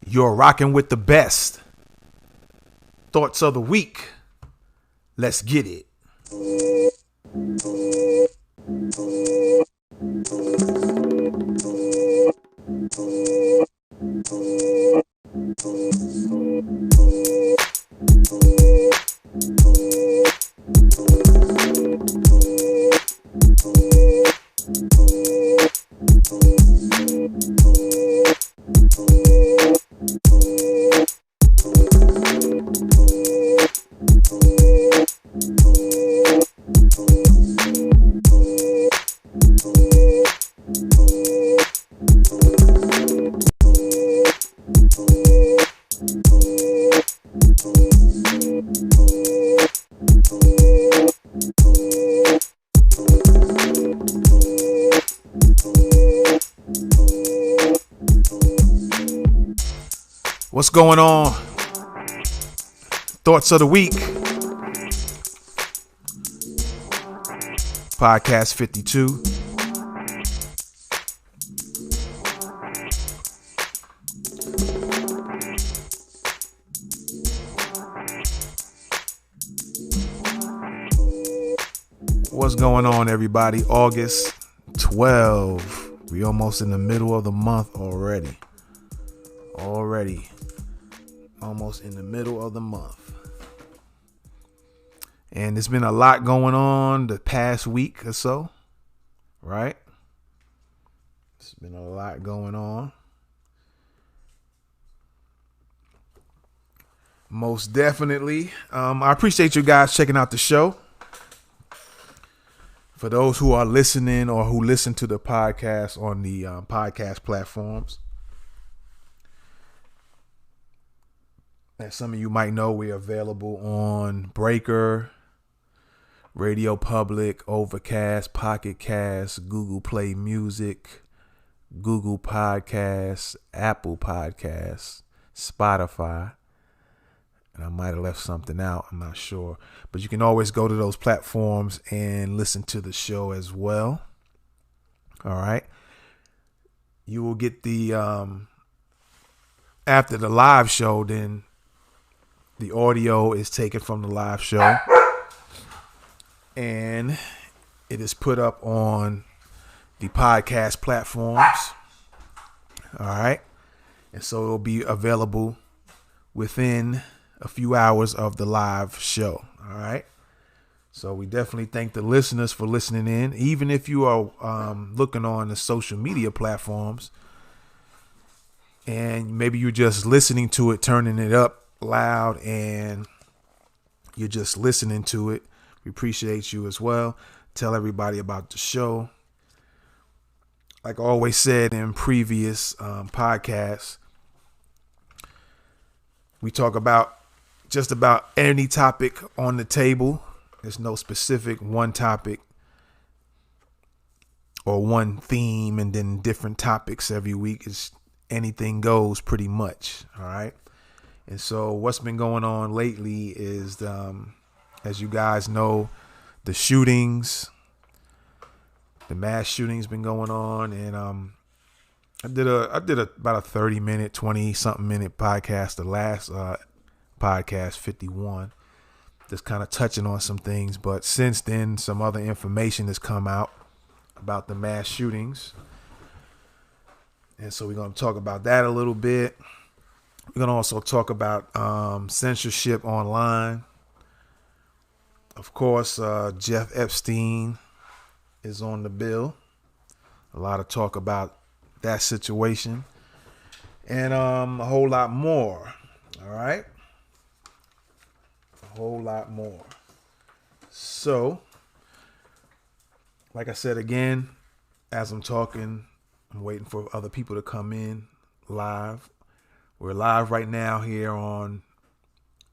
You're rocking with the best. Thoughts of the week. Let's get it. What's going on? Thoughts of the week. Podcast 52. What's going on, everybody? August 12. We almost in the middle of the month already. Almost in the middle of the month. And there's been a lot going on the past week or so, right? There's been a lot going on. Most definitely. I appreciate you guys checking out the show. For those who are listening or who listen to the podcast on the podcast platforms, as some of you might know, we're available on Breaker, Radio Public, Overcast, Pocket Cast, Google Play Music, Google Podcasts, Apple Podcasts, Spotify. And I might have left something out. I'm not sure. But you can always go to those platforms and listen to the show as well. All right. You will get the, after the live show, then the audio is taken from the live show and it is put up on the podcast platforms. All right. And so it'll be available within a few hours of the live show. All right. So we definitely thank the listeners for listening in. Even if you are looking on the social media platforms and maybe you're just listening to it, turning it up loud, and you're just listening to it, we appreciate you as well. Tell everybody about the show. Like I always said in previous podcasts, we talk about just about any topic on the table. There's no specific one topic or one theme and then different topics every week. It's anything goes pretty much. All right. And so what's been going on lately is, as you guys know, the shootings, the mass shootings been going on. And I did about a 30-minute, 20-something minute podcast, the last podcast 51, just kind of touching on some things. But since then, some other information has come out about the mass shootings. And so we're going to talk about that a little bit. We're going to also talk about censorship online. Of course, Jeff Epstein is on the bill. A lot of talk about that situation. And a whole lot more. All right. A whole lot more. So, like I said again, as I'm talking, I'm waiting for other people to come in live. We're live right now here on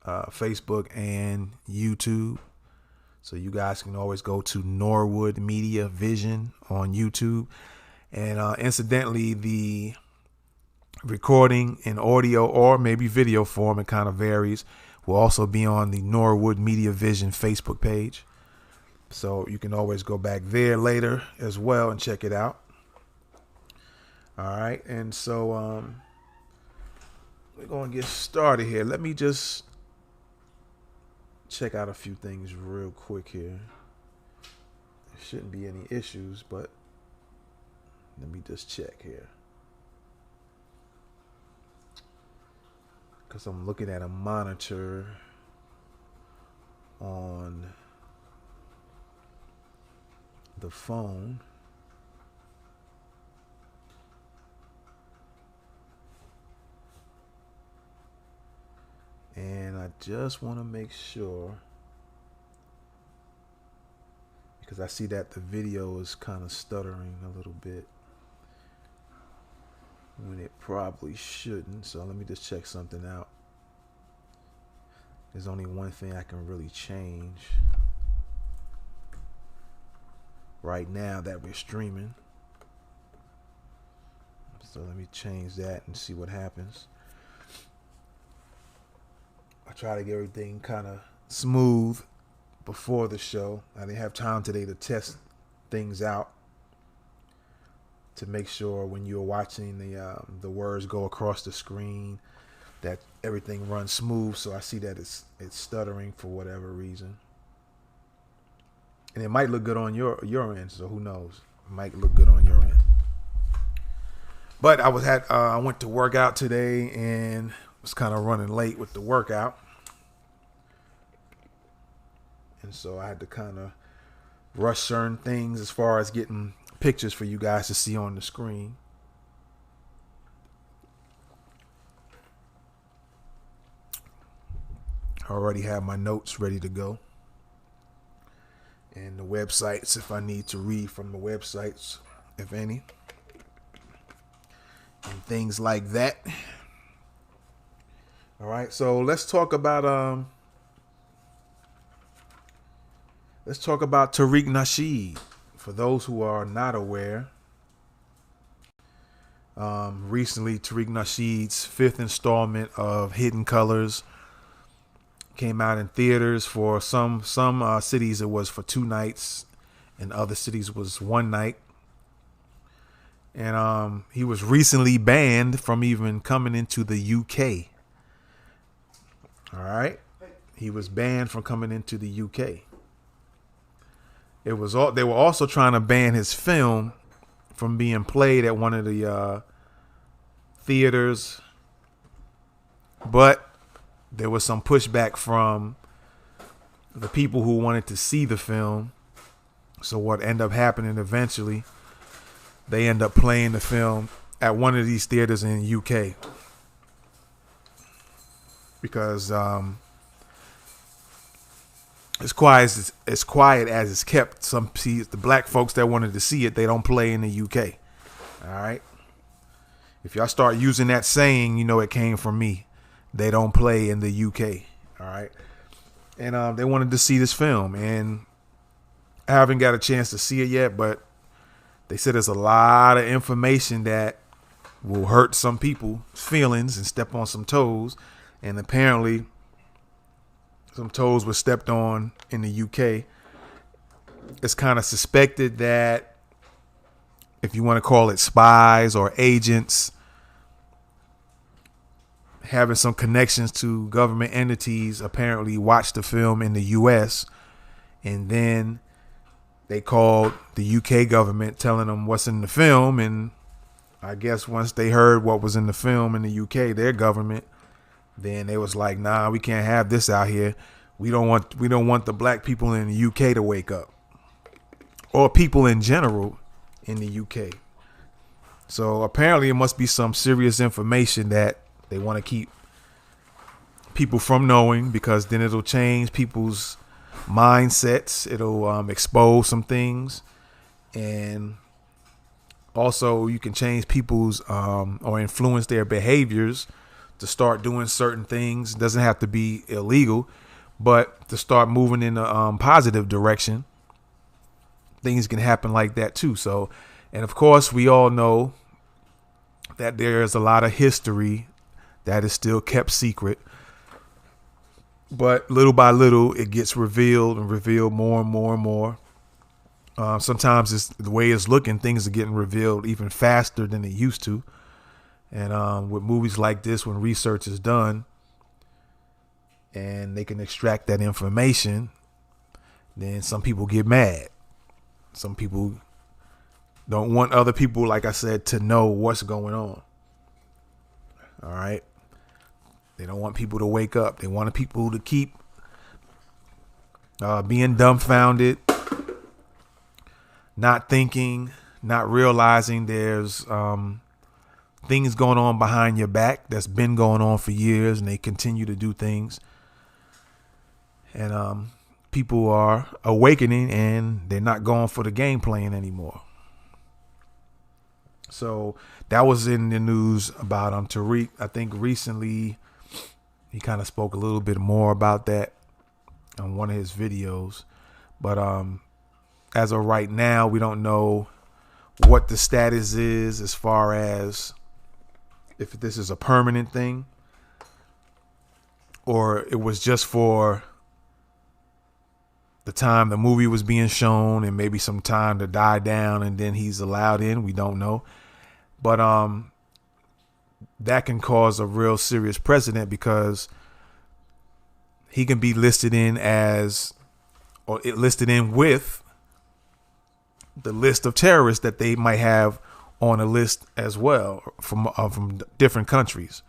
Facebook and YouTube. So you guys can always go to Norwood Media Vision on YouTube. And incidentally, the recording in audio or maybe video form, it kind of varies, will also be on the Norwood Media Vision Facebook page. So you can always go back there later as well and check it out. All right. And so we're going to get started here. Let me just check out a few things real quick here. There shouldn't be any issues, but let me just check here. Because I'm looking at a monitor on the phone. And I just want to make sure, because I see that the video is kind of stuttering a little bit when it probably shouldn't. So let me just check something out. There's only one thing I can really change right now that we're streaming. So let me change that and see what happens. I try to get everything kind of smooth before the show. I didn't have time today to test things out to make sure when you're watching the words go across the screen that everything runs smooth. So I see that it's stuttering for whatever reason, and it might look good on your end. So who knows? It might look good on your end. But I went to work out today and was kind of running late with the workout. And so I had to kind of rush certain things as far as getting pictures for you guys to see on the screen. I already have my notes ready to go. And the websites, if I need to read from the websites, if any. And things like that. All right, so let's talk about Tariq Nasheed. For those who are not aware, recently Tariq Nasheed's fifth installment of Hidden Colors came out in theaters. For some cities it was for 2 nights, and other cities was 1 night. And he was recently banned from even coming into the UK. All right, he was banned from coming into the UK. They were also trying to ban his film from being played at one of the theaters, but there was some pushback from the people who wanted to see the film. So what ended up happening eventually, they end up playing the film at one of these theaters in the UK because as quiet as it's kept. The black folks that wanted to see it, they don't play in the UK. All right. If y'all start using that saying, you know it came from me. They don't play in the UK. All right. And they wanted to see this film, and I haven't got a chance to see it yet, but they said there's a lot of information that will hurt some people's feelings and step on some toes. And apparently some toes were stepped on in the UK. It's kind of suspected that, if you want to call it spies or agents, having some connections to government entities, apparently watched the film in the US, and then they called the UK government telling them what's in the film. And I guess once they heard what was in the film in the UK, their government, then they was like, nah, we can't have this out here. We don't want the black people in the UK to wake up, or people in general in the UK. So apparently it must be some serious information that they want to keep people from knowing, because then it'll change people's mindsets. It'll expose some things, and also you can change people's or influence their behaviors to start doing certain things. It doesn't have to be illegal, but to start moving in a positive direction. Things can happen like that too. So, and of course we all know that there's a lot of history that is still kept secret, but little by little it gets revealed and revealed more and more and more. Sometimes it's the way it's looking, things are getting revealed even faster than they used to. And with movies like this, when research is done and they can extract that information, then some people get mad. Some people don't want other people, like I said, to know what's going on. All right. They don't want people to wake up. They want people to keep being dumbfounded, not thinking, not realizing there's things going on behind your back that's been going on for years, and they continue to do things. And people are awakening, and they're not going for the game plan anymore. So that was in the news about Tariq. I think recently he kind of spoke a little bit more about that on one of his videos. But as of right now, we don't know what the status is as far as if this is a permanent thing or it was just for the time the movie was being shown and maybe some time to die down and then he's allowed in. We don't know. But that can cause a real serious precedent, because he can be listed in as, or it listed in with the list of terrorists that they might have on a list as well from different countries.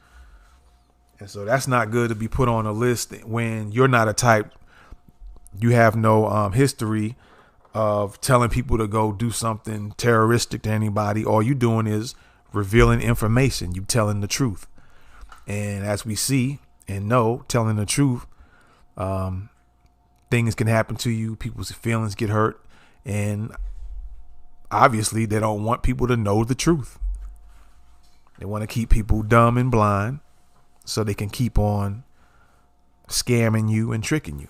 And so that's not good to be put on a list when you're not a type, you have no history of telling people to go do something terroristic to anybody. All you doing is revealing information. You telling the truth. And as we see and know, telling the truth, things can happen to you. People's feelings get hurt. And obviously they don't want people to know the truth. They want to keep people dumb and blind so they can keep on scamming you and tricking you.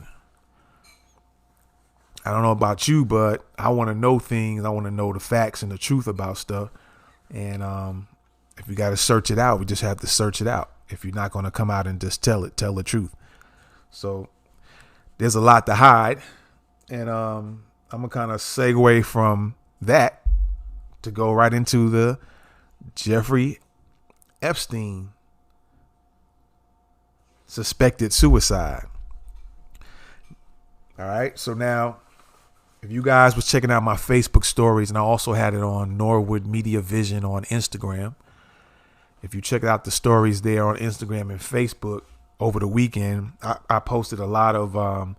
I don't know about you, but I want to know things. I want to know the facts and the truth about stuff. And if you got to search it out, we just have to search it out. If you're not going to come out and just tell the truth. So there's a lot to hide. And I'm going to kind of segue from that to go right into the Jeffrey Epstein suspected suicide. All right. So now, if you guys was checking out my Facebook stories, and I also had it on Norwood Media Vision on Instagram. If you check out the stories there on Instagram and Facebook over the weekend, I posted a lot of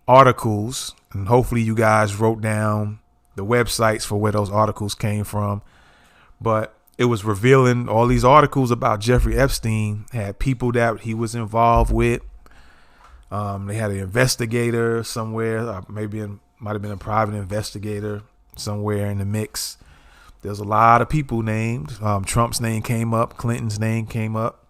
articles, and hopefully you guys wrote down the websites for where those articles came from. But it was revealing all these articles about Jeffrey Epstein had people that he was involved with. They had an investigator somewhere, might have been a private investigator somewhere in the mix. There's a lot of people named. Trump's name came up. Clinton's name came up.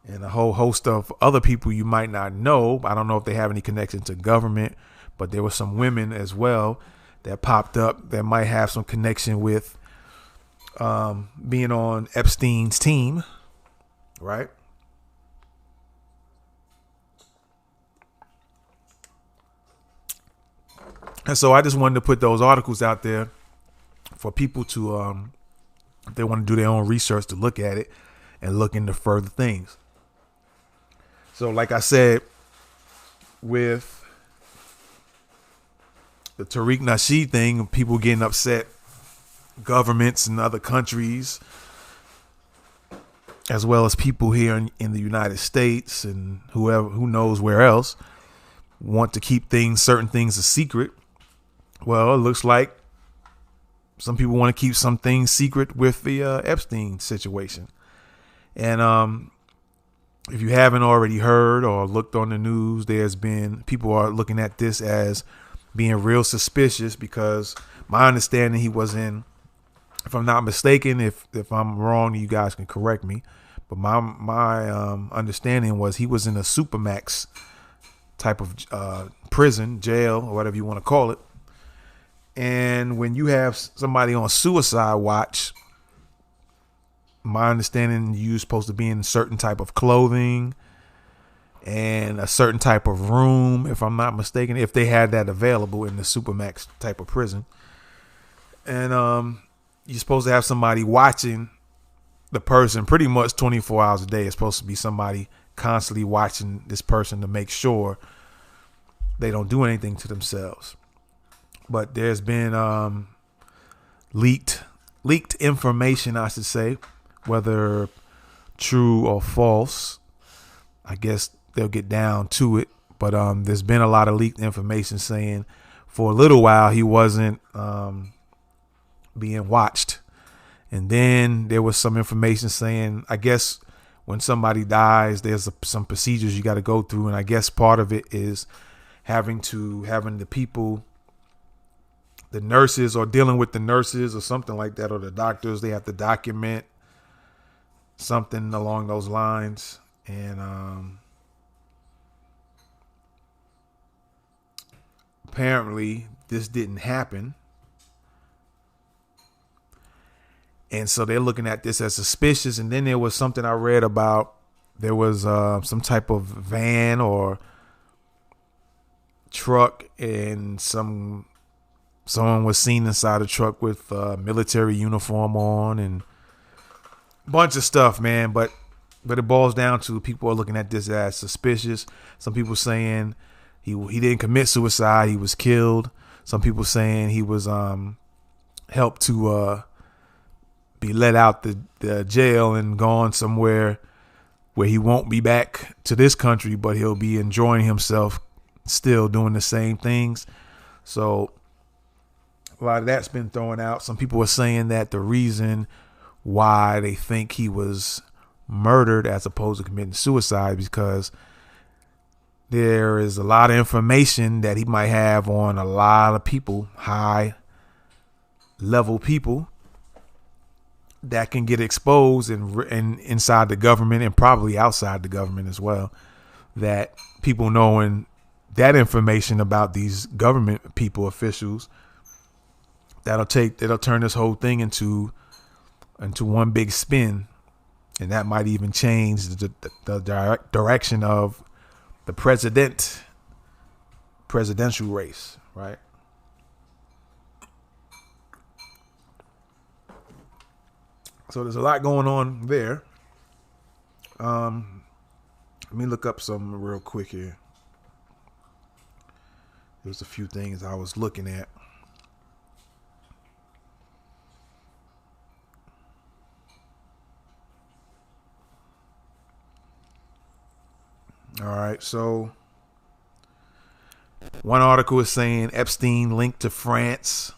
And a whole host of other people you might not know. I don't know if they have any connection to government, but there were some women as well that popped up that might have some connection with being on Epstein's team, right? And so I just wanted to put those articles out there for people to, if they want to do their own research, to look at it and look into further things. So like I said, with the Tariq Nasheed thing, people getting upset, governments in other countries, as well as people here in the United States and who knows where else, want to keep certain things a secret. Well, it looks like some people want to keep some things secret with the Epstein situation. And if you haven't already heard or looked on the news, people are looking at this as being real suspicious, because my understanding, he was in, if I'm not mistaken, if I'm wrong, you guys can correct me, but my understanding was he was in a supermax type of prison, jail, or whatever you want to call it. And when you have somebody on suicide watch, my understanding, you're supposed to be in a certain type of clothing and a certain type of room, if I'm not mistaken, if they had that available in the supermax type of prison. And you're supposed to have somebody watching the person pretty much 24 hours a day. Is supposed to be somebody constantly watching this person to make sure they don't do anything to themselves. But there's been leaked information, I should say, whether true or false. I guess they'll get down to it. But there's been a lot of leaked information saying for a little while he wasn't being watched. And then there was some information saying, I guess when somebody dies, there's some procedures you got to go through. And I guess part of it is having the people, the nurses, or dealing with the nurses or something like that, or the doctors, they have to document something along those lines. And apparently this didn't happen. And so they're looking at this as suspicious. And then there was something I read about, there was some type of van or truck, and someone was seen inside the truck with a military uniform on and a bunch of stuff, man. But it boils down to people are looking at this as suspicious. Some people saying he didn't commit suicide, he was killed. Some people saying he was helped to be let out the jail and gone somewhere where he won't be back to this country, but he'll be enjoying himself still doing the same things. So a lot of that's been thrown out. Some people are saying that the reason why they think he was murdered as opposed to committing suicide because there is a lot of information that he might have on a lot of people, high level people, that can get exposed and inside the government and probably outside the government as well. That people knowing that information about these government people, officials, that'll turn this whole thing into one big spin, and that might even change the direction of the presidential race, right? So there's a lot going on there. Let me look up something real quick here. There's a few things I was looking at. All right, so one article is saying Epstein linked to France.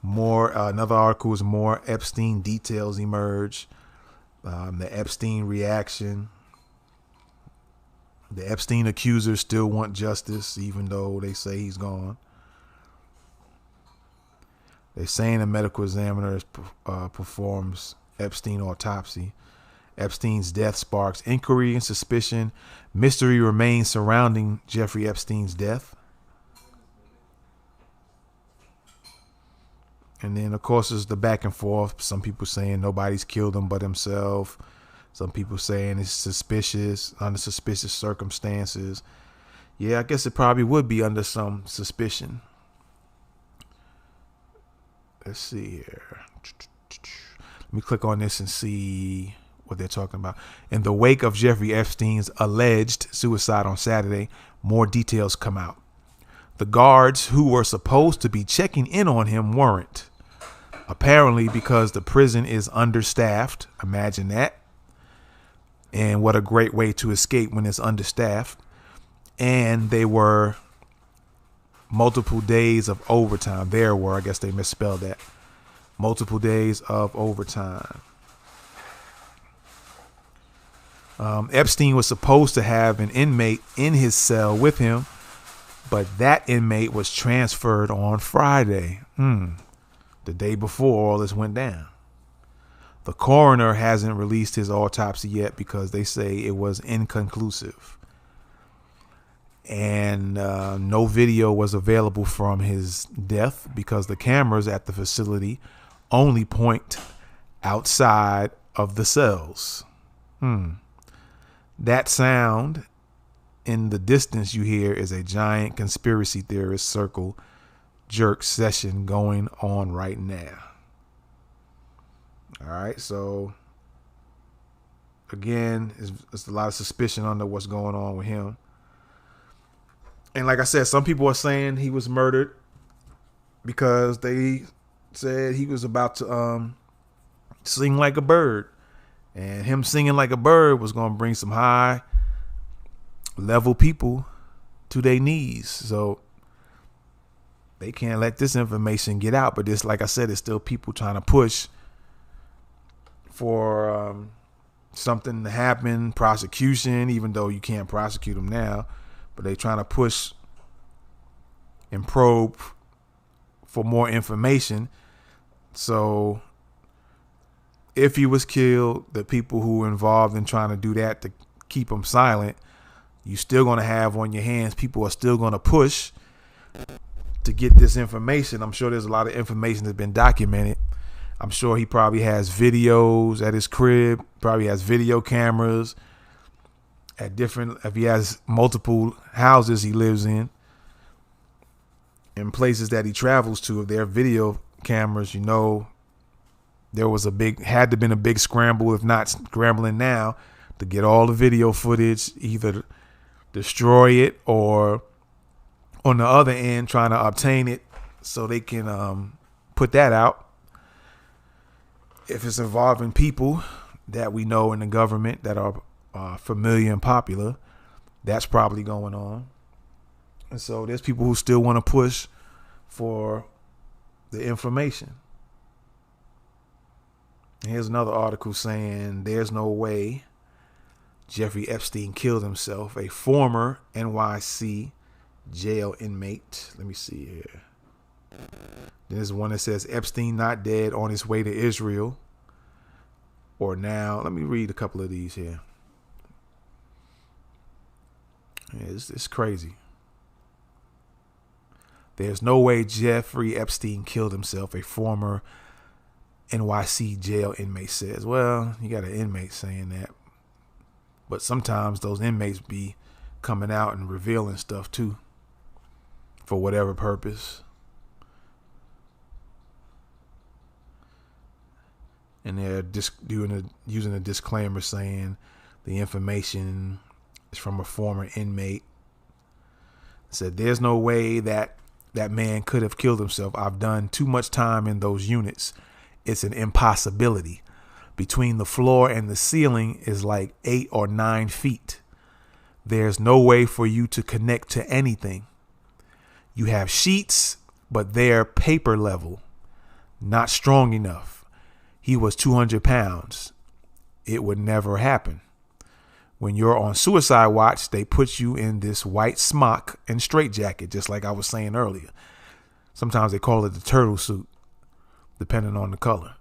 Another article is more Epstein details emerge. The Epstein reaction. The Epstein accusers still want justice, even though they say he's gone. They're saying a medical examiner performs Epstein autopsy. Epstein's death sparks inquiry and suspicion. Mystery remains surrounding Jeffrey Epstein's death. And then, of course, there's the back and forth. Some people saying nobody's killed him but himself. Some people saying it's suspicious, under suspicious circumstances. Yeah, I guess it probably would be under some suspicion. Let's see here. Let me click on this and see what they're talking about. In the wake of Jeffrey Epstein's alleged suicide on Saturday, more details come out. The guards who were supposed to be checking in on him weren't. Apparently because the prison is understaffed. Imagine that. And what a great way to escape when it's understaffed. And they were multiple days of overtime. I guess they misspelled that. Multiple days of overtime. Epstein was supposed to have an inmate in his cell with him, but that inmate was transferred on Friday, the day before all this went down. The coroner hasn't released his autopsy yet because they say it was inconclusive. And no video was available from his death because the cameras at the facility only point outside of the cells. That sound in the distance you hear is a giant conspiracy theorist circle jerk session going on right now. All right. So again, it's a lot of suspicion under what's going on with him. And like I said, some people are saying he was murdered because they said he was about to sing like a bird. And him singing like a bird was going to bring some high level people to their knees. So they can't let this information get out. But this, like I said, it's still people trying to push for something to happen, prosecution, even though you can't prosecute them now. But they trying to push and probe for more information. So if he was killed, the people who were involved in trying to do that to keep him silent, you still going to have on your hands. People are still going to push to get this information. I'm sure there's a lot of information that's been documented. I'm sure he probably has videos at his crib, probably has video cameras at different, if he has multiple houses he lives in places that he travels to. If there are video cameras, you know, there was had to been a big scramble, if not scrambling now, to get all the video footage, either destroy it or on the other end trying to obtain it so they can put that out. If it's involving people that we know in the government that are familiar and popular, that's probably going on. And so there's people who still want to push for the information. And here's another article saying there's no way Jeffrey Epstein killed himself, a former NYC jail inmate. Let me see here. There's one that says Epstein not dead, on his way to Israel. Or now, let me read a couple of these here. Yeah, it's crazy. There's no way Jeffrey Epstein killed himself, a former NYC jail inmate says. Well, you got an inmate saying that. But sometimes those inmates be coming out and revealing stuff too, for whatever purpose. And they're using a disclaimer saying the information is from a former inmate. Said there's no way that man could have killed himself. I've done too much time in those units. It's an impossibility. Between the floor and the ceiling is like 8 or 9 feet. There's no way for you to connect to anything. You have sheets, but they're paper level, not strong enough. He was 200 pounds. It would never happen. When you're on suicide watch, they put you in this white smock and straitjacket, just like I was saying earlier. Sometimes they call it the turtle suit, depending on the color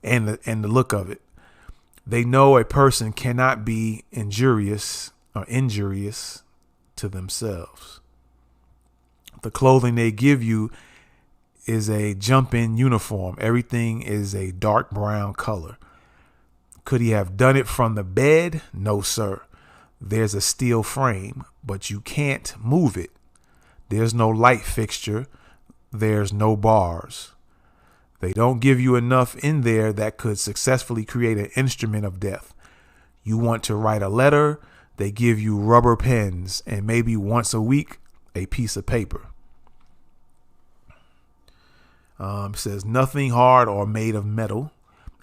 and the look of it. They know a person cannot be injurious to themselves. The clothing they give you is a jump-in uniform. Everything is a dark brown color. Could he have done it from the bed? No, sir. There's a steel frame, but you can't move it. There's no light fixture. There's no bars. They don't give you enough in there that could successfully create an instrument of death. You want to write a letter, they give you rubber pens and maybe once a week a piece of paper. Says nothing hard or made of metal.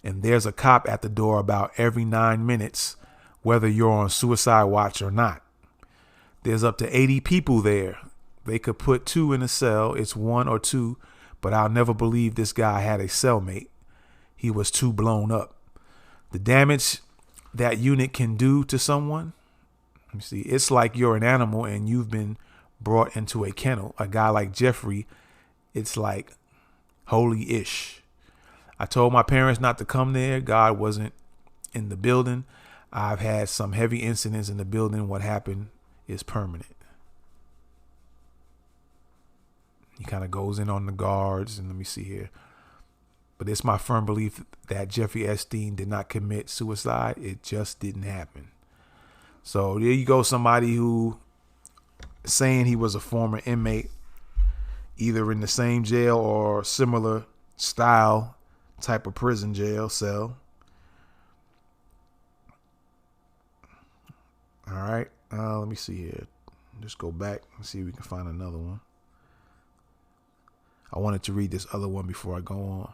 And there's a cop at the door about every 9 minutes, whether you're on suicide watch or not. There's up to 80 people there. They could put 2 in a cell. It's 1 or 2, but I'll never believe this guy had a cellmate. He was too blown up. The damage that unit can do to someone. Let me see. It's like you're an animal and you've been brought into a kennel. A guy like Jeffrey, it's like holy-ish. I told my parents not to come there. God wasn't in the building. I've had some heavy incidents in the building. What happened is permanent. He kind of goes in on the guards. And let me see here. But it's my firm belief that Jeffrey Epstein did not commit suicide. It just didn't happen. So there you go. Somebody who saying he was a former inmate, either in the same jail or similar style type of prison jail cell. right. Let me see here. Just go back and see if we can find another one. I wanted to read this other one before I go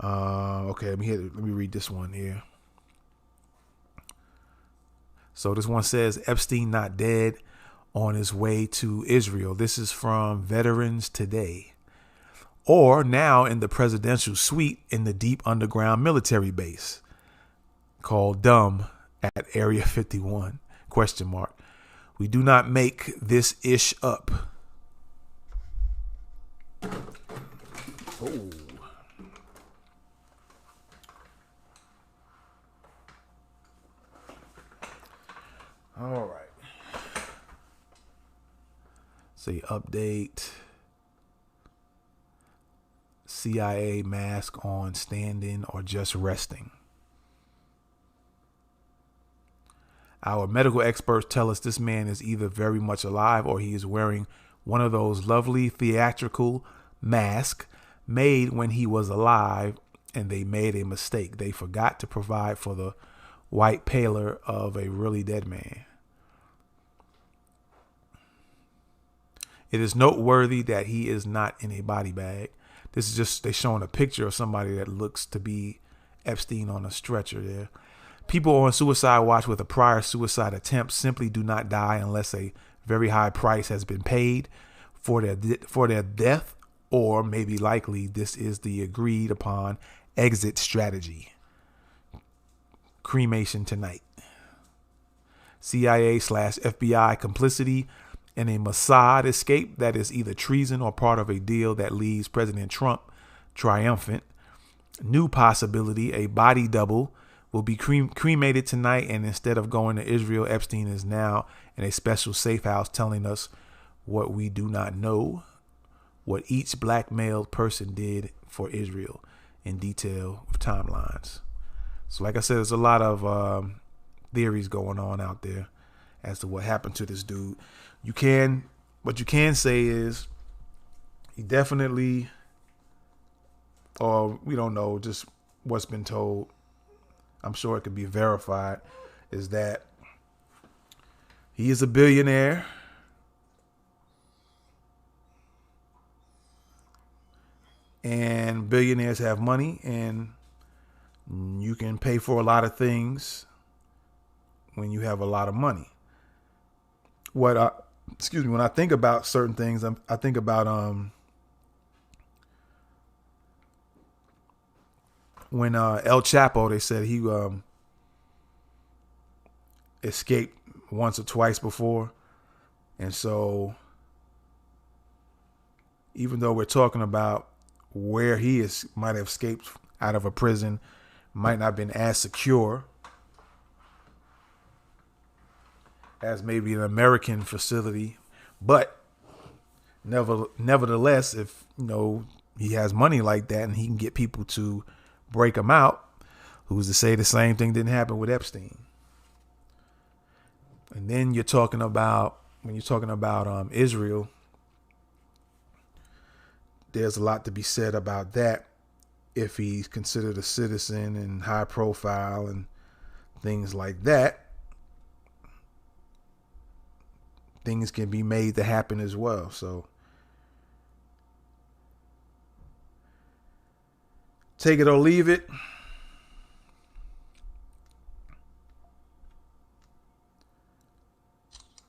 on. Okay, let me read this one here. So this one says, Epstein not dead, on his way to Israel. This is from Veterans Today. Or now in the presidential suite in the deep underground military base called Dumb at Area 51, ? We do not make this ish up. Oh. All right. Say update. CIA mask on, standing or just resting. Our medical experts tell us this man is either very much alive or he is wearing one of those lovely theatrical masks made when he was alive, and they made a mistake. They forgot to provide for the white pallor of a really dead man. It is noteworthy that he is not in a body bag. This is just, they showing a picture of somebody that looks to be Epstein on a stretcher there. People on suicide watch with a prior suicide attempt simply do not die unless a very high price has been paid for their death, or maybe likely this is the agreed upon exit strategy. Cremation tonight. CIA/FBI complicity in a Mossad escape that is either treason or part of a deal that leaves President Trump triumphant. New possibility, a body double will be cremated tonight, and instead of going to Israel, Epstein is now in a special safe house telling us what we do not know, what each blackmailed person did for Israel in detail with timelines. So like I said, there's a lot of theories going on out there as to what happened to this dude. What you can say is he definitely, or we don't know, just what's been told, I'm sure it could be verified, is that he is a billionaire. And billionaires have money, and you can pay for a lot of things when you have a lot of money. When I think about certain things, I think about when El Chapo, they said he escaped once or twice before. And so even though we're talking about where he might have escaped out of a prison, might not have been as secure as maybe an American facility, but nevertheless, if he has money like that and he can get people to break him out, who's to say the same thing didn't happen with Epstein? And then when you're talking about Israel, there's a lot to be said about that. If he's considered a citizen and high profile and things like that, things can be made to happen as well. So take it or leave it.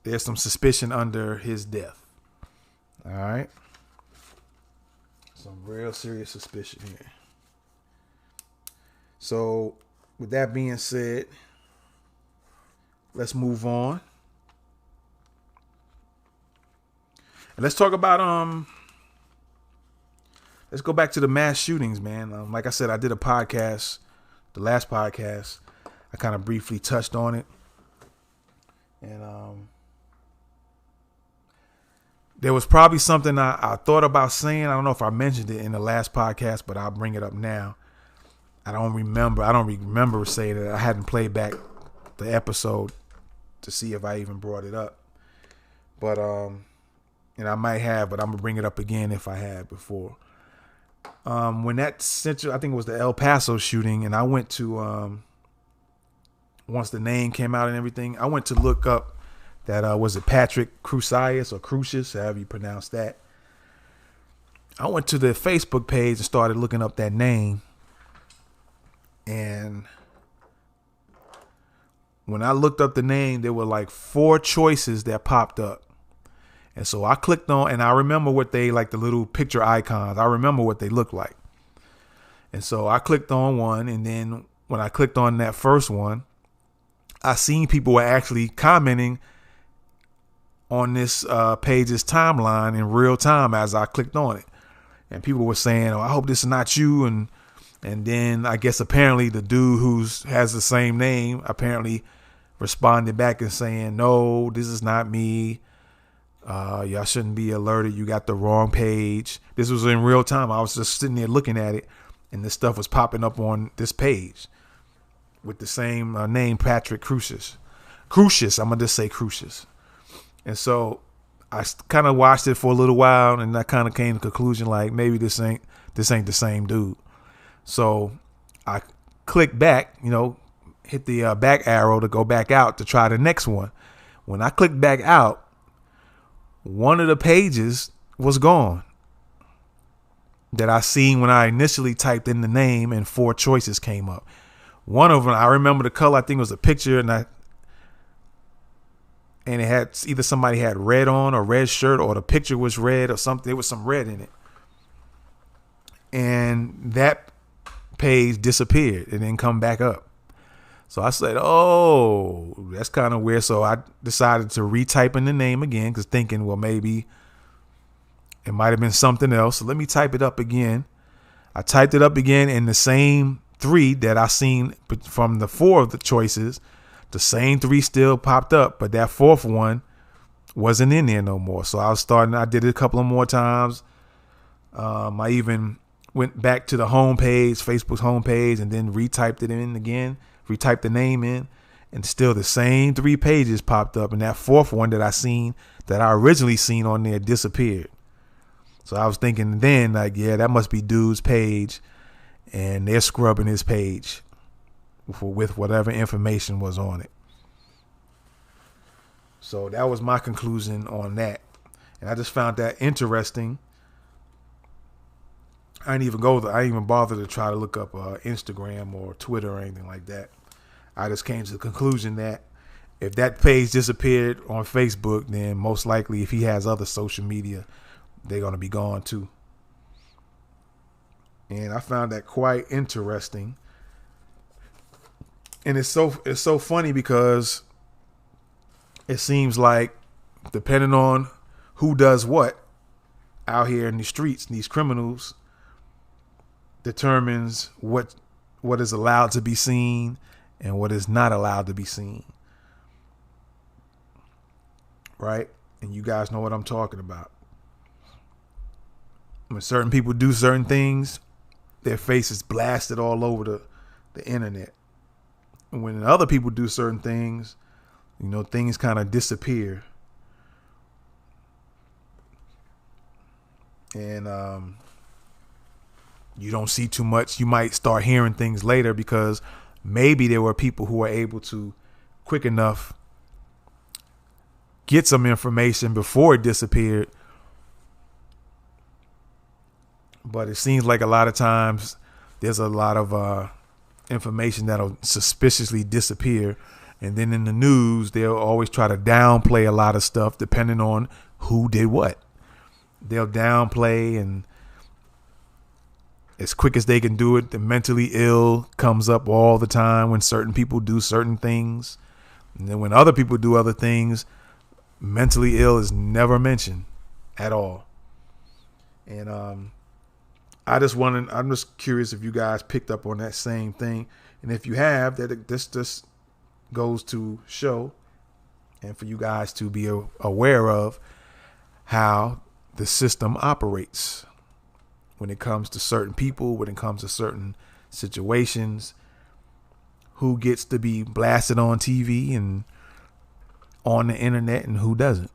There's some suspicion under his death. All right. Some real serious suspicion here. So with that being said, let's move on. And let's talk about let's go back to the mass shootings, man. Like I said, I did a podcast, the last podcast. I kind of briefly touched on it. And there was probably something I thought about saying. I don't know if I mentioned it in the last podcast, but I'll bring it up now. I don't remember saying it. I hadn't played back the episode to see if I even brought it up. But and I might have, but I'm gonna bring it up again if I had before. When that I think it was the El Paso shooting, and I went to once the name came out and everything, I went to look up that was it Patrick Crusius or Crucius, however you pronounce that. I went to the Facebook page and started looking up that name. And when I looked up the name, there were like 4 choices that popped up. And so I clicked on, and I remember what they, like the little picture icons, I remember what they looked like. And so I clicked on one, and then when I clicked on that first one, I seen people were actually commenting on this page's timeline in real time as I clicked on it. And people were saying, "Oh, I hope this is not you." And then I guess apparently the dude who has the same name apparently responded back and saying, "No, this is not me. Y'all shouldn't be alerted. You got the wrong page." This was in real time. I was just sitting there looking at it, and this stuff was popping up on this page with the same name, Patrick Crucius. Crucius, I'm going to just say Crucius. And so I kind of watched it for a little while, and I kind of came to the conclusion like maybe this ain't the same dude. So I clicked back, hit the back arrow to go back out to try the next one. When I clicked back out, one of the pages was gone that I seen when I initially typed in the name, and 4 choices came up. One of them, I remember the color, I think it was a picture, and it had either somebody had red on, or red shirt, or the picture was red or something. There was some red in it. And that page disappeared and didn't come back up. So I said, oh, that's kind of weird. So I decided to retype in the name again, because thinking, well, maybe it might have been something else. So let me type it up again. I typed it up again, and the same 3 that I seen from the 4 of the choices, the same 3 still popped up, but that 4th one wasn't in there no more. So I did it a couple of more times. I even went back to the homepage, Facebook's homepage, and then retyped it in again, retyped the name in, and still the same 3 pages popped up. And that 4th one that I originally seen on there disappeared. So I was thinking then, like, yeah, that must be dude's page, and they're scrubbing his page with whatever information was on it. So that was my conclusion on that. And I just found that interesting. I didn't even bother to try to look up Instagram or Twitter or anything like that. I just came to the conclusion that if that page disappeared on Facebook, then most likely if he has other social media, they're going to be gone too. And I found that quite interesting. And it's so funny because it seems like depending on who does what out here in the streets, these criminals determines what is allowed to be seen and what is not allowed to be seen. Right? And you guys know what I'm talking about. When certain people do certain things, their face is blasted all over the internet. And when other people do certain things, things kind of disappear. And you don't see too much. You might start hearing things later because maybe there were people who were able to quick enough get some information before it disappeared. But it seems like a lot of times there's a lot of information that'll suspiciously disappear. And then in the news, they'll always try to downplay a lot of stuff depending on who did what. They'll downplay, and as quick as they can do it, the mentally ill comes up all the time when certain people do certain things. And then when other people do other things, mentally ill is never mentioned at all. And I'm just curious if you guys picked up on that same thing. And if you have, this just goes to show, and for you guys to be aware of how the system operates when it comes to certain people, when it comes to certain situations, who gets to be blasted on TV and on the internet and who doesn't.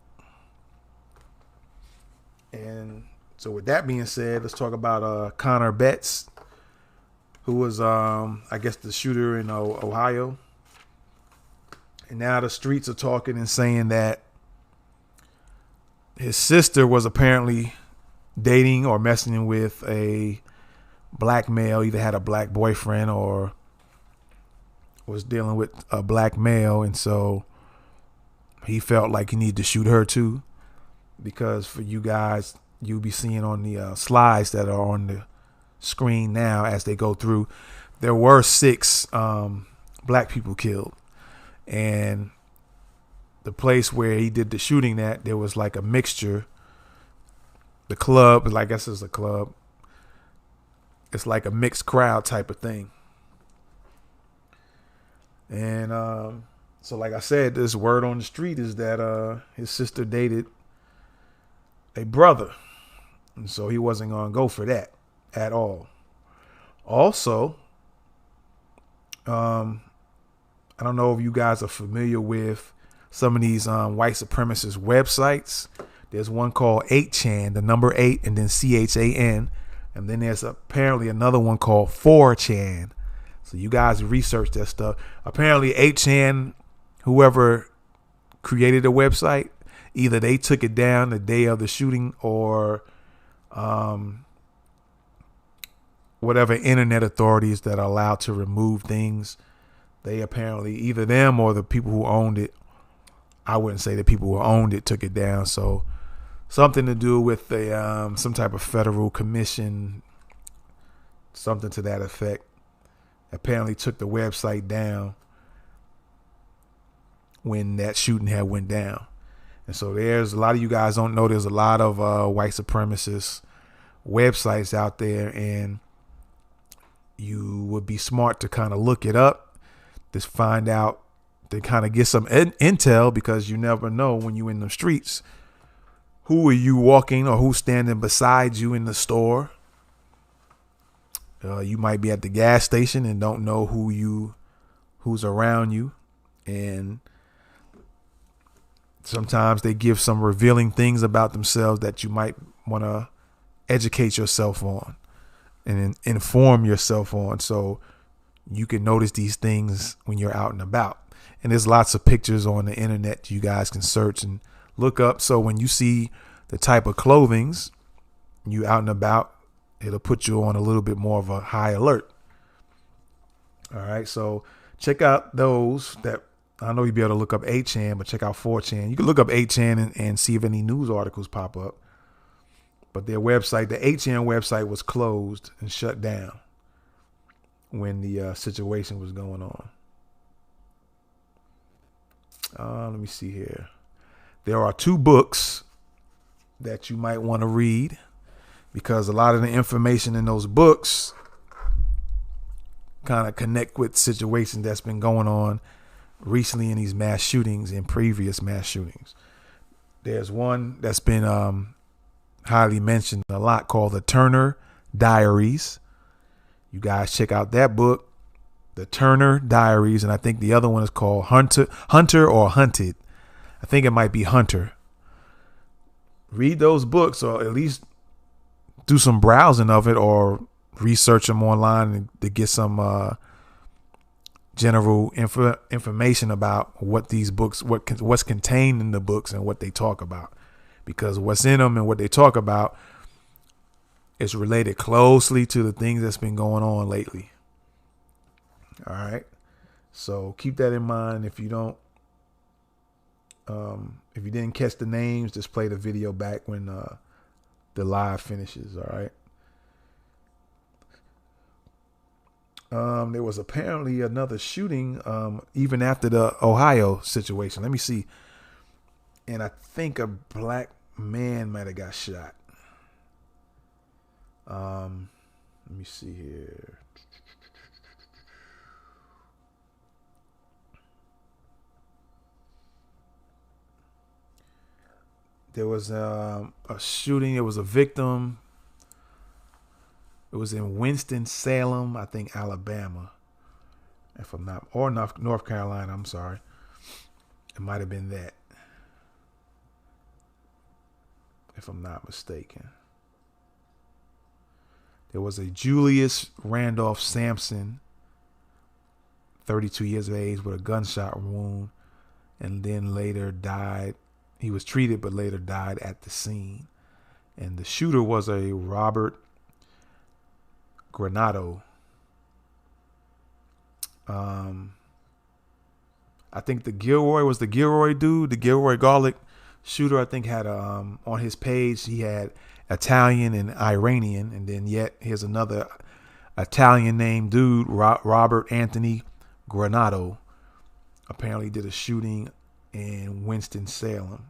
And so with that being said, let's talk about Connor Betts, who was, I guess, the shooter in Ohio. And now the streets are talking and saying that his sister was apparently dating or messing with a black male, either had a black boyfriend or was dealing with a black male. And so he felt like he needed to shoot her too, because for you guys, you'll be seeing on the slides that are on the screen now as they go through, there were 6 black people killed. And the place where he did the shooting at, there was like a mixture. The club, I guess it's a club. It's like a mixed crowd type of thing. And so like I said, this word on the street is that his sister dated a brother. And so he wasn't going to go for that at all. Also, I don't know if you guys are familiar with some of these white supremacist websites. There's one called 8chan, the number 8 and then CHAN. And then there's apparently another one called 4chan. So you guys research that stuff. Apparently 8chan, whoever created the website, either they took it down the day of the shooting or whatever internet authorities that are allowed to remove things. They apparently, either them or the people who owned it, I wouldn't say the people who owned it took it down. So something to do with the some type of federal commission, something to that effect, apparently took the website down when that shooting had went down. And so there's a lot of you guys don't know, there's a lot of white supremacist websites out there, and you would be smart to kind of look it up to find out, to kind of get some intel, because you never know when you're in the streets, who are you walking or who's standing beside you in the store. You might be at the gas station and don't know who's around you. And sometimes they give some revealing things about themselves that you might want to educate yourself on and inform yourself on, so you can notice these things when you're out and about. And there's lots of pictures on the internet you guys can search and look up. So when you see the type of clothings you out and about, it'll put you on a little bit more of a high alert. All right. So check out those that, I know you'll be able to look up 8chan, but check out 4chan. You can look up 8chan and see if any news articles pop up. But their website, the 8chan website, was closed and shut down when the situation was going on. Let me see here. There are 2 books that you might want to read, because a lot of the information in those books kind of connect with situations that's been going on recently in these mass shootings and previous mass shootings. There's one that's been highly mentioned a lot called The Turner Diaries. You guys check out that book, The Turner Diaries. And I think the other one is called Hunter or Hunted. I think it might be Hunter. Read those books, or at least do some browsing of it, or research them online to get some general information about what these books, what's contained in the books and what they talk about. Because what's in them and what they talk about is related closely to the things that's been going on lately. All right. So keep that in mind. If you don't, if you didn't catch the names, just play the video back when the live finishes. All right. There was apparently another shooting even after the Ohio situation. Let me see. And I think a black man might have got shot. Let me see here. There was a shooting. It was a victim. It was in Winston-Salem, I think, Alabama, if I'm not, or North Carolina. I'm sorry. It might have been that, if I'm not mistaken. There was a Julius Randolph Sampson, 32 years of age, with a gunshot wound and then later died. He was treated, but later died at the scene. And the shooter was a Robert Granado. I think the Gilroy dude, the Gilroy Garlic shooter, I think had on his page, he had Italian and Iranian. And then yet here's another Italian named dude, Robert Anthony Granado, apparently did a shooting in Winston-Salem,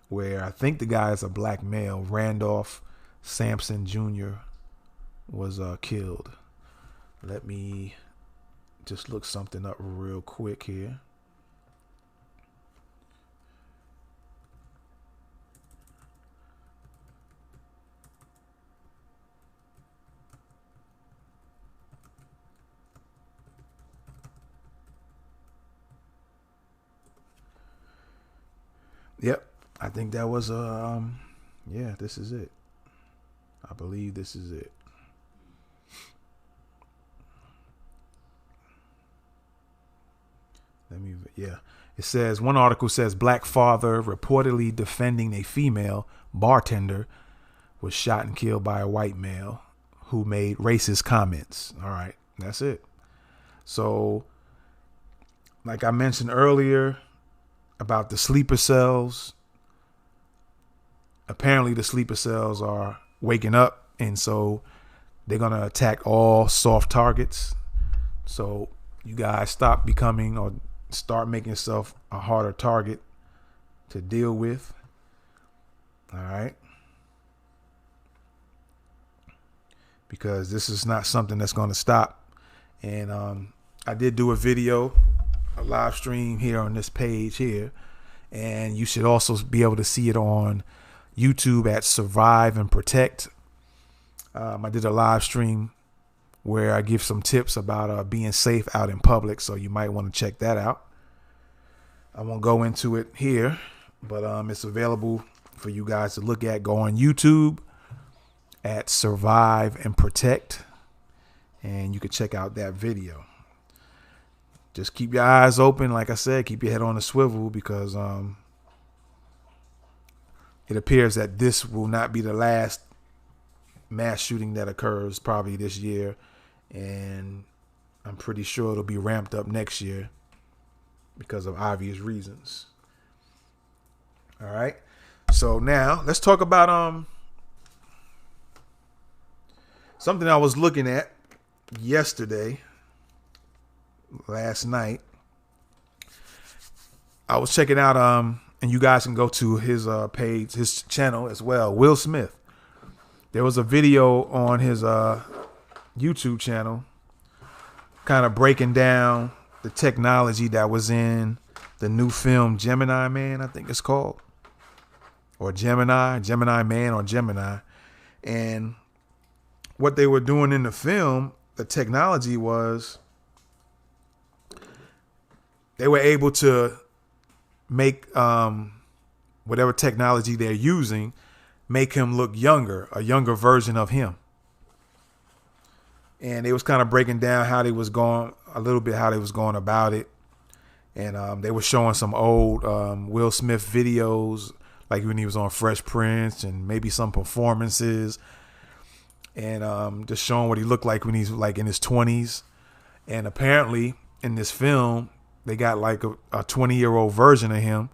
where I think the guy is a black male. Randolph Sampson Jr. was killed. Let me just look something up real quick here. Yep, I think that was yeah, this is it. I believe this is it. It says, one article says, black father reportedly defending a female bartender was shot and killed by a white male who made racist comments. All right, that's it. So, like I mentioned earlier about the sleeper cells, apparently the sleeper cells are waking up, and so they're going to attack all soft targets. So you guys stop becoming, or start making yourself a harder target to deal with. All right. Because this is not something that's going to stop. And I did do a video, a live stream here on this page here. And you should also be able to see it on YouTube at Survive and Protect. I did a live stream where I give some tips about being safe out in public. So you might want to check that out. I won't go into it here, but it's available for you guys to look at. Go on YouTube at Survive and Protect, and you can check out that video. Just keep your eyes open. Like I said, keep your head on a swivel, because it appears that this will not be the last mass shooting that occurs probably this year. And I'm pretty sure it'll be ramped up next year because of obvious reasons. All right. So now let's talk about something I was looking at last night. I was checking out and you guys can go to his page, his channel as well, Will Smith. There was a video on his YouTube channel kind of breaking down the technology that was in the new film Gemini Man, I think it's called, or Gemini Man, or Gemini. And what they were doing in the film, the technology was they were able to make whatever technology they're using make him look younger, a younger version of him. And it was kind of breaking down how they was going about it. And they were showing some old Will Smith videos, like when he was on Fresh Prince, and maybe some performances, and just showing what he looked like when he's like in his 20s. And apparently in this film, they got like a 20-year-old version of him.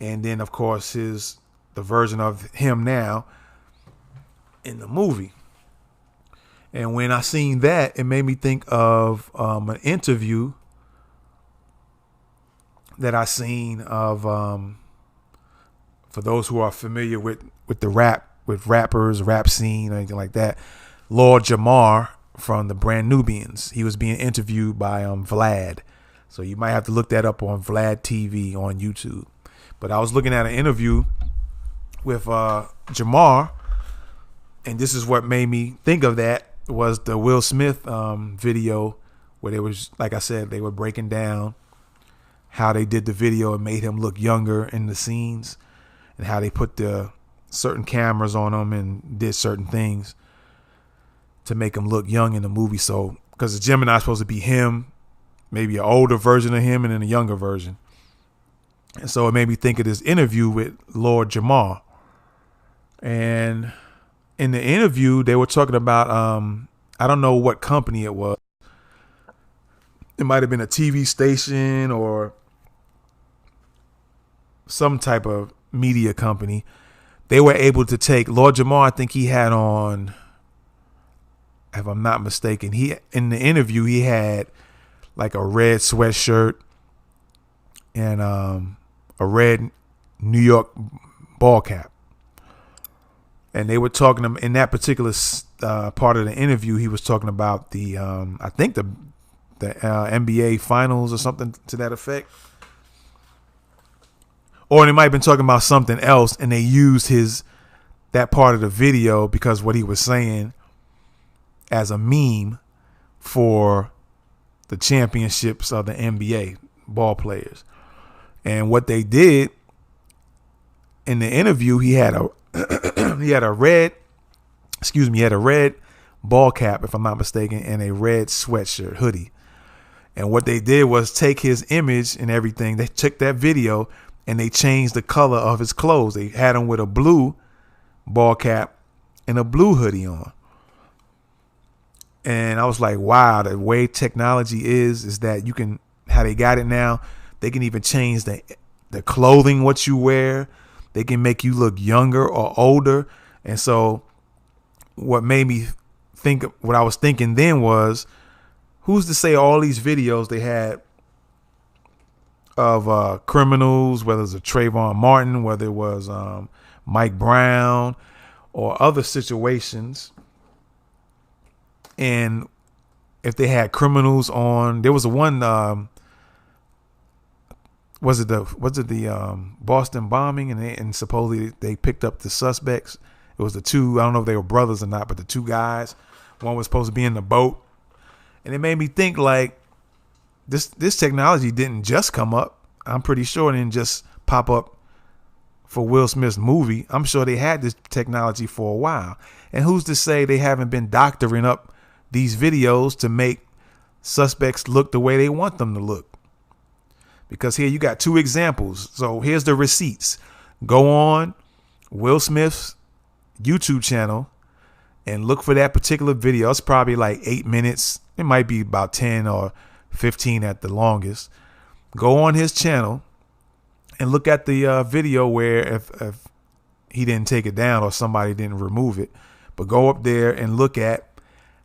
And then, of course, the version of him now in the movie. And when I seen that, it made me think of an interview that I seen of, for those who are familiar with rappers, rap scene, or anything like that, Lord Jamar from the Brand Nubians. He was being interviewed by Vlad. So you might have to look that up on Vlad TV on YouTube. But I was looking at an interview with Jamar, and this is what made me think of that, was the Will Smith video, where they was, like I said, they were breaking down how they did the video and made him look younger in the scenes, and how they put the certain cameras on him and did certain things to make him look young in the movie. So, because the Gemini is supposed to be him maybe an older version of him and then a younger version. And so it made me think of this interview with Lord Jamar. And in the interview, they were talking about, I don't know what company it was. It might have been a TV station or some type of media company. They were able to take Lord Jamar. I think he had on, if I'm not mistaken, in the interview, he had like a red sweatshirt and a red New York ball cap. And they were talking in that particular part of the interview. He was talking about the I think the NBA finals or something to that effect. Or they might have been talking about something else, and they used that part of the video because what he was saying as a meme for the championships of the NBA ball players. And what they did in the interview, he had a red ball cap, if I'm not mistaken, and a red sweatshirt hoodie. And what they did was take his image and everything. They took that video and they changed the color of his clothes. They had him with a blue ball cap and a blue hoodie on. And I was like, wow, the way technology is that you can, how they got it now, they can even change the clothing, what you wear. They can make you look younger or older. And so what made me think, what I was thinking then was, who's to say all these videos they had of criminals, whether it's a Trayvon Martin, whether it was Mike Brown or other situations, and if they had criminals on, there was one, was it the Boston bombing, and supposedly they picked up the suspects. It was the two, I don't know if they were brothers or not, but the two guys, one was supposed to be in the boat. And it made me think, like, this technology didn't just come up. I'm pretty sure it didn't just pop up for Will Smith's movie. I'm sure they had this technology for a while. And who's to say they haven't been doctoring up these videos to make suspects look the way they want them to look? Because here you got two examples. So here's the receipts. Go on Will Smith's YouTube channel and look for that particular video. It's probably like 8 minutes. It might be about 10 or 15 at the longest. Go on his channel and look at the video where if he didn't take it down or somebody didn't remove it. But go up there and look at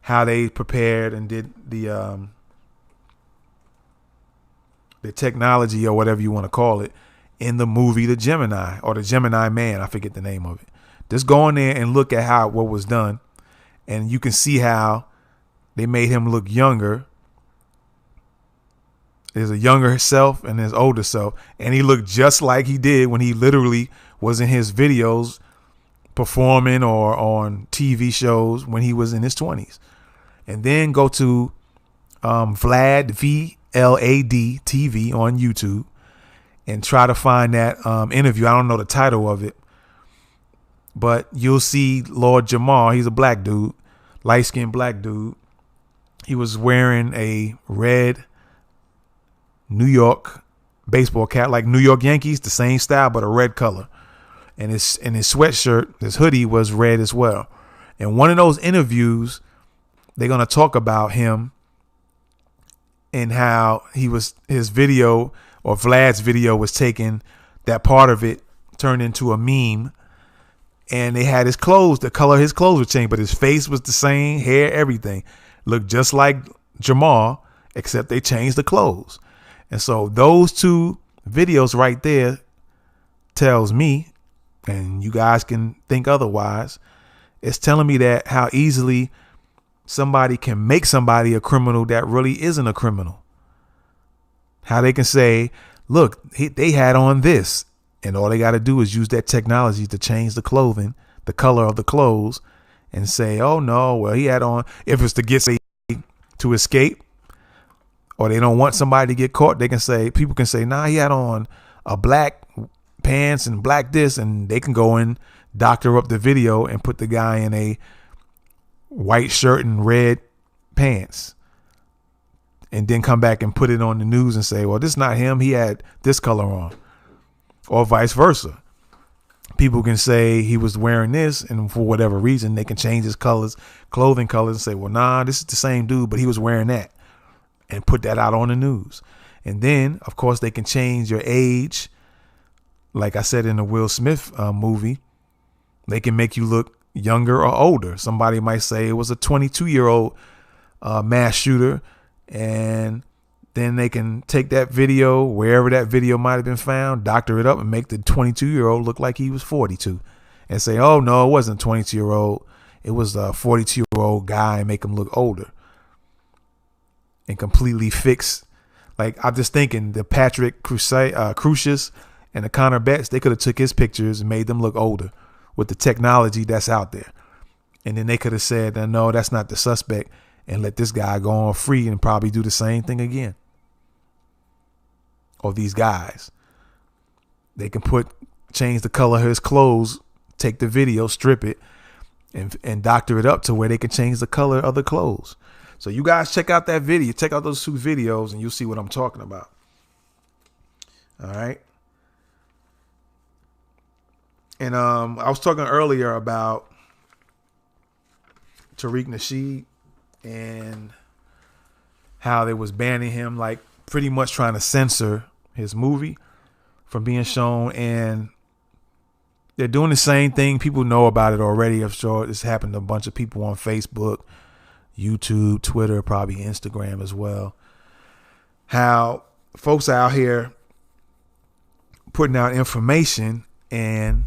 how they prepared and did the technology or whatever you want to call it in the movie The Gemini or The Gemini Man. I forget the name of it. Just go in there and look at what was done. And you can see how they made him look younger. There's a younger self and his older self. And he looked just like he did when he literally was in his videos performing or on TV shows when he was in his 20s. And then go to Vlad, VLAD TV on YouTube and try to find that interview. I don't know the title of it. But you'll see Lord Jamar. He's a black dude, light-skinned black dude. He was wearing a red New York baseball cap, like New York Yankees, the same style, but a red color. And his sweatshirt, his hoodie was red as well. And one of those interviews, they're going to talk about him and how his video or Vlad's video was taken, that part of it turned into a meme. And they had his clothes, the color of his clothes was changed, but his face was the same, hair, everything. Looked just like Jamar, except they changed the clothes. And so those two videos right there tells me, and you guys can think otherwise, it's telling me that how easily somebody can make somebody a criminal that really isn't a criminal. How they can say, look, they had on this. And all they got to do is use that technology to change the clothing, the color of the clothes, and say, oh, no, well, he had on, if it's to get to escape or they don't want somebody to get caught, they can say, people can say, nah, he had on a black pants and black this, and they can go and doctor up the video and put the guy in a white shirt and red pants. and then come back and put it on the news and say, well, this is not him. He had this color on, or vice versa. People can say he was wearing this, and for whatever reason, they can change his clothing colors, and say, well, nah, this is the same dude, but he was wearing that, and put that out on the news. And then, of course, they can change your age. Like I said in the Will Smith movie, they can make you look younger or older. Somebody might say it was a 22-year-old mass shooter, and then they can take that video, wherever that video might have been found, doctor it up and make the 22-year-old look like he was 42, and say, oh, no, it wasn't a 22-year-old. It was a 42-year-old guy, and make him look older, and completely fix. Like, I'm just thinking the Patrick Crucius and the Connor Betts, they could have took his pictures and made them look older with the technology that's out there. And then they could have said, no, that's not the suspect, and let this guy go on free and probably do the same thing again. Or these guys, they can change the color of his clothes, take the video, strip it, and doctor it up to where they can change the color of the clothes. So you guys check out that video, check out those 2 videos, and you'll see what I'm talking about. All right. And I was talking earlier about Tariq Nasheed and how they was banning him, like pretty much trying to censor his movie from being shown. And they're doing the same thing. People know about it already. I'm sure it's happened to a bunch of people on Facebook, YouTube, Twitter, probably Instagram as well. How folks out here putting out information and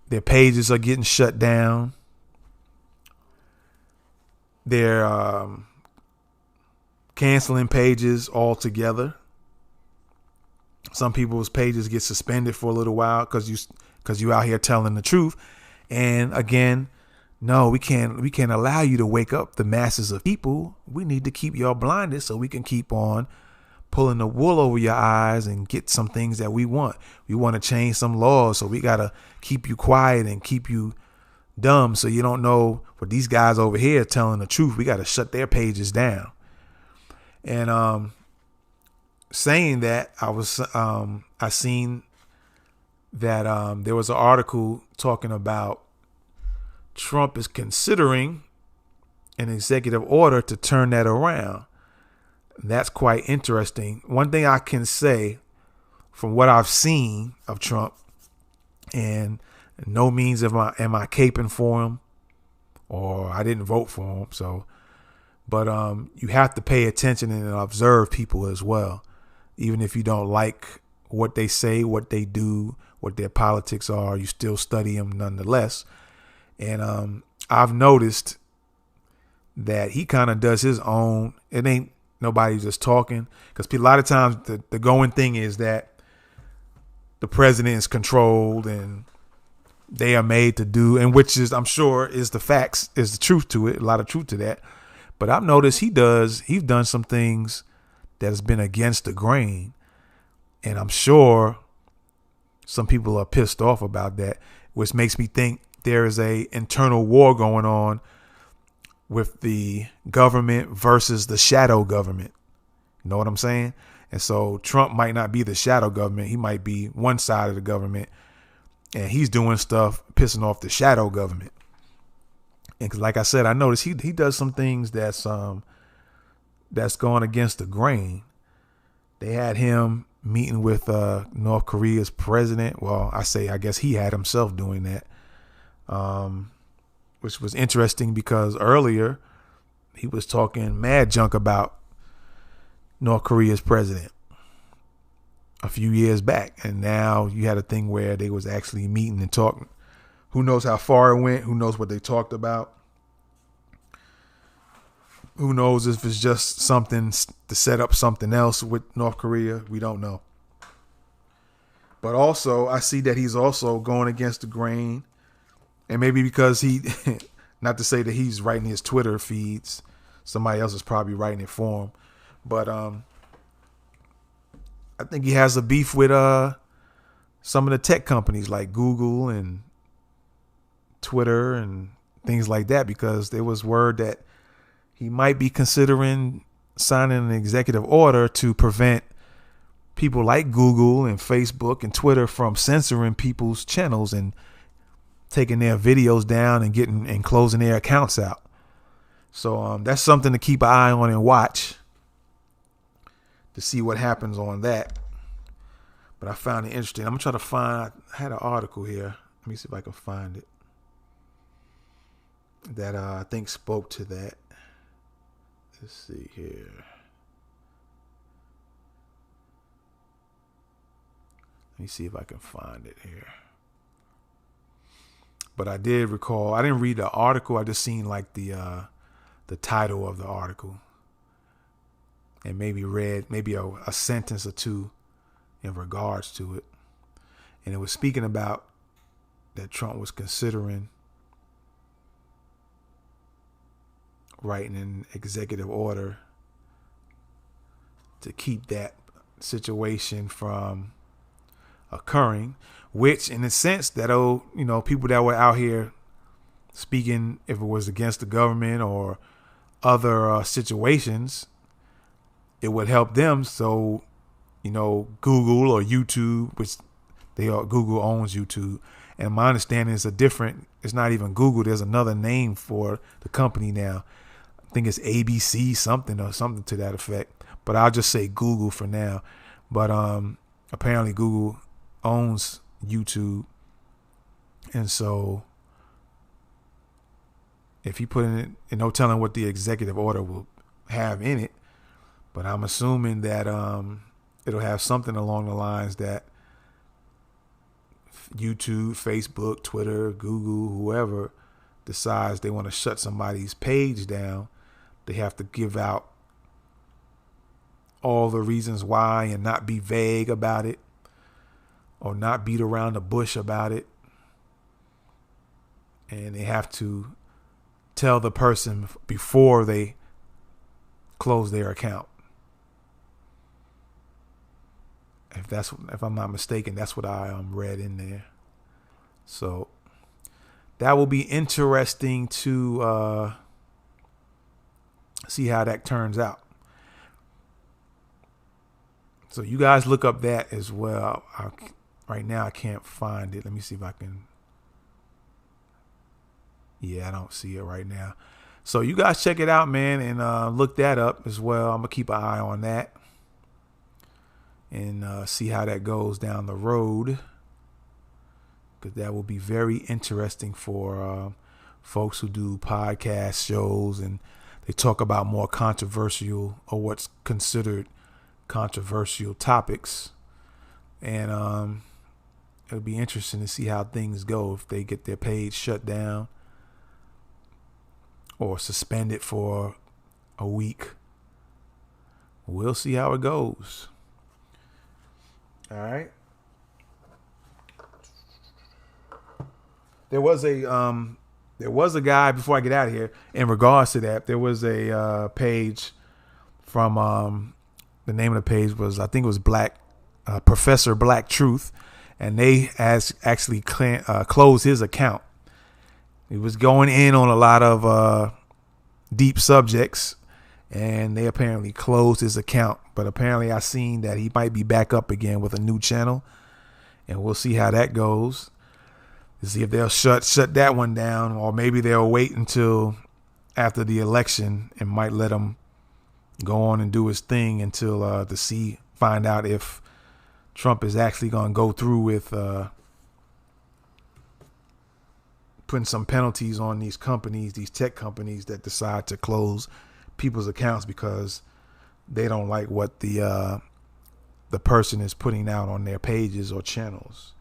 their pages are getting shut down. They're canceling pages altogether. Some people's pages get suspended for a little while because you out here telling the truth. And again, no, we can't allow you to wake up the masses of people. We need to keep y'all blinded so we can keep on pulling the wool over your eyes and get some things that we want. We want to change some laws, so we got to keep you quiet and keep you dumb so you don't know what these guys over here telling the truth. We got to shut their pages down. And saying that, I seen that there was an article talking about Trump is considering an executive order to turn that around. That's quite interesting. One thing I can say from what I've seen of Trump, and no means am I caping for him, or I didn't vote for him. So, but you have to pay attention and observe people as well. Even if you don't like what they say, what they do, what their politics are, you still study them nonetheless. And I've noticed that he kind of does his own. It ain't nobody just talking, because a lot of times the going thing is that the president is controlled and they are made to do, and which is, I'm sure, is the facts, is the truth to it, a lot of truth to that. But I've noticed he's done some things that has been against the grain, and I'm sure some people are pissed off about that, which makes me think there is a internal war going on with the government versus the shadow government. You know what I'm saying? And so Trump might not be the shadow government. He might be one side of the government, and he's doing stuff pissing off the shadow government. And 'cause like I said, I noticed he does some things that's going against the grain. They had him meeting with North Korea's president. Well, I guess he had himself doing that, which was interesting because earlier he was talking mad junk about North Korea's president a few years back. And now you had a thing where they was actually meeting and talking. Who knows how far it went? Who knows what they talked about? Who knows if it's just something to set up something else with North Korea? We don't know. But also, I see that he's also going against the grain. And maybe because he, not to say that he's writing his Twitter feeds, somebody else is probably writing it for him. But I think he has a beef with some of the tech companies like Google and Twitter and things like that, because there was word that he might be considering signing an executive order to prevent people like Google and Facebook and Twitter from censoring people's channels and taking their videos down and getting and closing their accounts out. So that's something to keep an eye on and watch to see what happens on that. But I found it interesting. I'm gonna try to find. I had an article here. Let me see if I can find it that I think spoke to that. Let's see here. Let me see if I can find it here. But I did recall. I didn't read the article. I just seen like the title of the article, and maybe read maybe a sentence or two in regards to it. And it was speaking about that Trump was considering writing an executive order to keep that situation from occurring, which in a sense that, people that were out here speaking, if it was against the government or other situations, it would help them. So, Google or YouTube, which Google owns YouTube. And my understanding is it's not even Google. There's another name for the company now. I think it's ABC something or something to that effect. But I'll just say Google for now. But apparently Google owns YouTube. And so if you put in it, no telling what the executive order will have in it. But I'm assuming that it'll have something along the lines that YouTube, Facebook, Twitter, Google, whoever decides they want to shut somebody's page down, they have to give out all the reasons why and not be vague about it or not beat around the bush about it. And they have to tell the person before they close their account. If I'm not mistaken, that's what I read in there. So that will be interesting to see how that turns out. So you guys look up that as well. Right now I can't find it. Let me see if I can. Yeah, I don't see it right now. So you guys check it out, man, and look that up as well. I'm gonna keep an eye on that and see how that goes down the road, because that will be very interesting for folks who do podcast shows and they talk about more controversial or what's considered controversial topics. And it'll be interesting to see how things go if they get their page shut down or suspended for a week. We'll see how it goes. All right. There was a guy, before I get out of here, in regards to that, there was a page from the name of the page was, I think it was Professor Black Truth, and they actually closed his account. He was going in on a lot of deep subjects, and they apparently closed his account. But apparently I seen that he might be back up again with a new channel, and we'll see how that goes. To see if they'll shut that one down, or maybe they'll wait until after the election and might let him go on and do his thing until find out if Trump is actually going to go through with putting some penalties on these companies, these tech companies that decide to close people's accounts because they don't like what the person is putting out on their pages or channels.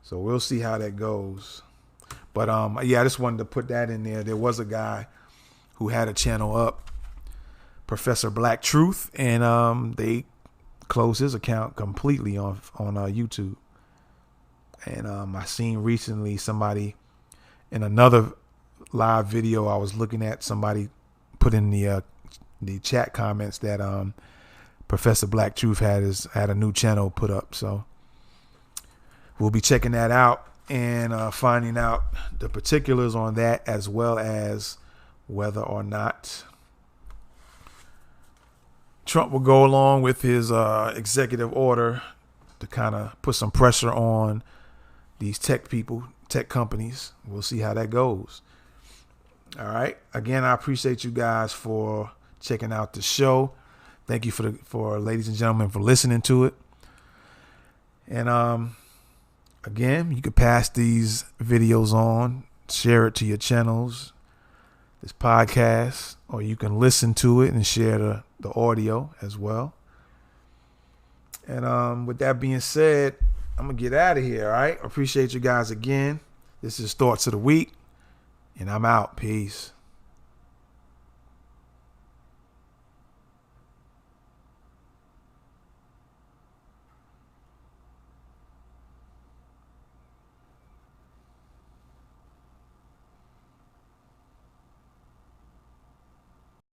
So we'll see how that goes. But I just wanted to put that in there. There was a guy who had a channel up, Professor Black Truth, and they closed his account completely on YouTube. And I seen recently somebody in another live video I was looking at, somebody put in the chat comments that Professor Black Truth had a new channel put up. So we'll be checking that out and finding out the particulars on that, as well as whether or not Trump will go along with his executive order to kind of put some pressure on these tech people, tech companies. We'll see how that goes. All right. Again, I appreciate you guys for checking out the show. Thank you for ladies and gentlemen for listening to it. And again, you can pass these videos on, share it to your channels, this podcast, or you can listen to it and share the audio as well. And with that being said, I'm going to get out of here, all right? Appreciate you guys again. This is Thoughts of the Week, and I'm out. Peace.